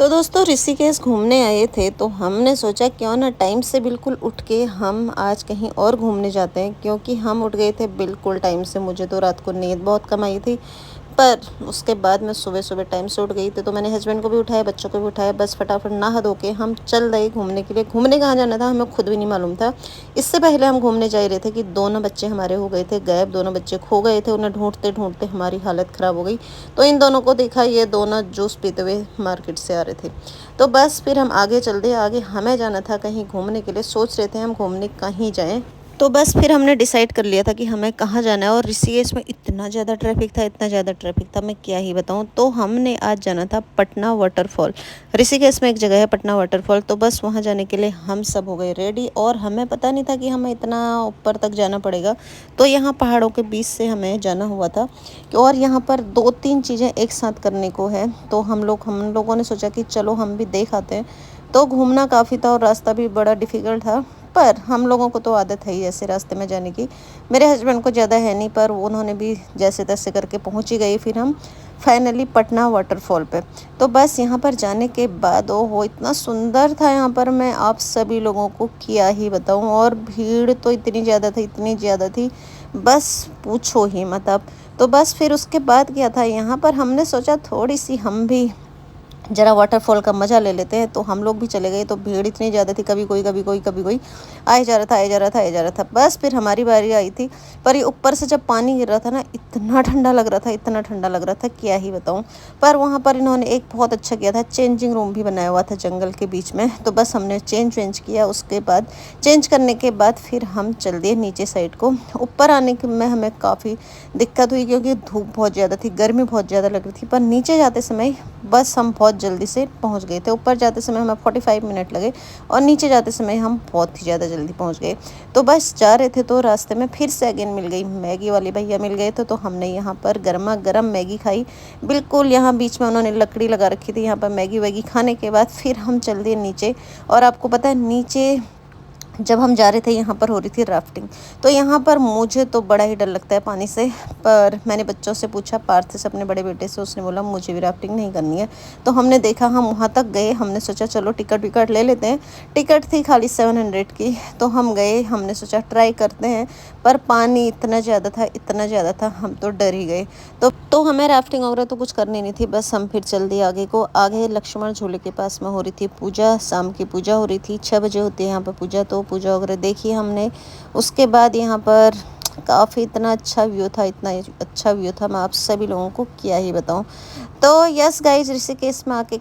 तो दोस्तों ऋषिकेश घूमने आए थे तो हमने सोचा क्यों ना टाइम से बिल्कुल उठ के हम आज कहीं और घूमने जाते हैं, क्योंकि हम उठ गए थे बिल्कुल टाइम से। मुझे तो रात को नींद बहुत कम आई थी, पर उसके बाद मैं सुबह सुबह टाइम से उठ गई थी। तो मैंने हस्बैंड को भी उठाया, बच्चों को भी उठाया, बस फटाफट नहा धो के हम चल रहे घूमने के लिए। घूमने कहाँ जाना था हमें खुद भी नहीं मालूम था। इससे पहले हम घूमने जा रहे थे कि दोनों बच्चे हमारे हो गए थे गायब, दोनों बच्चे खो गए थे। उन्हें ढूंढते ढूंढते हमारी हालत ख़राब हो गई। तो इन दोनों को देखा, ये दोनों जूस पीते हुए मार्केट से आ रहे थे। तो बस फिर हम आगे चल दिए। आगे हमें जाना था कहीं घूमने के लिए, सोच रहे थे हम घूमने कहीं जाएं। तो बस फिर हमने डिसाइड कर लिया था कि हमें कहाँ जाना है। और ऋषिकेश में इतना ज़्यादा ट्रैफिक था, इतना ज़्यादा ट्रैफिक था, मैं क्या ही बताऊँ। तो हमने आज जाना था पटना वाटरफॉल। ऋषिकेश में एक जगह है पटना वाटरफॉल, तो बस वहाँ जाने के लिए हम सब हो गए रेडी। और हमें पता नहीं था कि हमें इतना ऊपर तक जाना पड़ेगा। तो यहाँ पहाड़ों के बीच से हमें जाना हुआ था और यहाँ पर 2-3 चीज़ें एक साथ करने को है। तो हम लोगों ने सोचा कि चलो हम भी देख आते हैं। तो घूमना काफ़ी था और रास्ता भी बड़ा डिफ़िकल्ट था, पर हम लोगों को तो आदत है ही ऐसे रास्ते में जाने की। मेरे हस्बैंड को ज़्यादा है नहीं, पर उन्होंने भी जैसे तैसे करके पहुंच ही गए। फिर हम फाइनली पटना वाटरफॉल पे। तो बस यहाँ पर जाने के बाद ओहो इतना सुंदर था यहाँ पर, मैं आप सभी लोगों को क्या ही बताऊँ। और भीड़ तो इतनी ज़्यादा थी, इतनी ज़्यादा थी, बस पूछो ही मत आप। तो बस फिर उसके बाद क्या था, यहाँ पर हमने सोचा थोड़ी सी हम भी ज़रा वाटरफॉल का मज़ा ले लेते हैं। तो हम लोग भी चले गए। तो भीड़ इतनी ज़्यादा थी, कभी कोई कभी कोई कभी कोई आए जा रहा था, आए जा रहा था, आए जा रहा था। बस फिर हमारी बारी आई थी। पर ये ऊपर से जब पानी गिर रहा था ना, इतना ठंडा लग रहा था, इतना ठंडा लग रहा था, क्या ही बताऊँ। पर वहाँ पर इन्होंने एक बहुत अच्छा किया था, चेंजिंग रूम भी बनाया हुआ था जंगल के बीच में। तो बस हमने चेंज किया। उसके बाद चेंज करने के बाद फिर हम चल दिए नीचे साइड को। ऊपर आने में हमें काफ़ी दिक्कत हुई, क्योंकि धूप बहुत ज़्यादा थी, गर्मी बहुत ज़्यादा लग रही थी। पर नीचे जाते समय बस हम बहुत जल्दी से पहुंच गए थे। ऊपर जाते समय हमें 45 मिनट लगे और नीचे जाते समय हम बहुत ही ज़्यादा जल्दी पहुंच गए। तो बस जा रहे थे तो रास्ते में फिर से अगेन मिल गई मैगी वाले भैया, मिल गए थे। तो हमने यहाँ पर गर्मा गर्म मैगी खाई। बिल्कुल यहाँ बीच में उन्होंने लकड़ी लगा रखी थी। यहाँ पर मैगी वैगी खाने के बाद फिर हम चल दिए नीचे। और आपको पता है नीचे जब हम जा रहे थे यहाँ पर हो रही थी राफ्टिंग। तो यहाँ पर मुझे तो बड़ा ही डर लगता है पानी से, पर मैंने बच्चों से पूछा, पार्थ से अपने बड़े बेटे से, उसने बोला मुझे भी राफ्टिंग नहीं करनी है। तो हमने देखा, हम वहाँ तक गए, हमने सोचा चलो टिकट विकट ले लेते हैं। टिकट थी खाली 700 की। तो हम गए, हमने सोचा ट्राई करते हैं। पर पानी इतना ज़्यादा था, इतना ज़्यादा था, हम तो डर ही गए। तो हमें राफ्टिंग वगैरह तो कुछ करनी नहीं थी। बस हम फिर चल दिए आगे को। आगे लक्ष्मण झूले के पास में हो रही थी पूजा, शाम की पूजा हो रही थी, 6 बजे होती है यहाँ पर पूजा। तो पूजा वगैरह देखी हमने। उसके बाद यहाँ पर काफ़ी इतना अच्छा व्यू था, इतना अच्छा व्यू था, मैं आप सभी लोगों को क्या ही बताऊँ। तो यस गाइज, ऋषिकेश में आके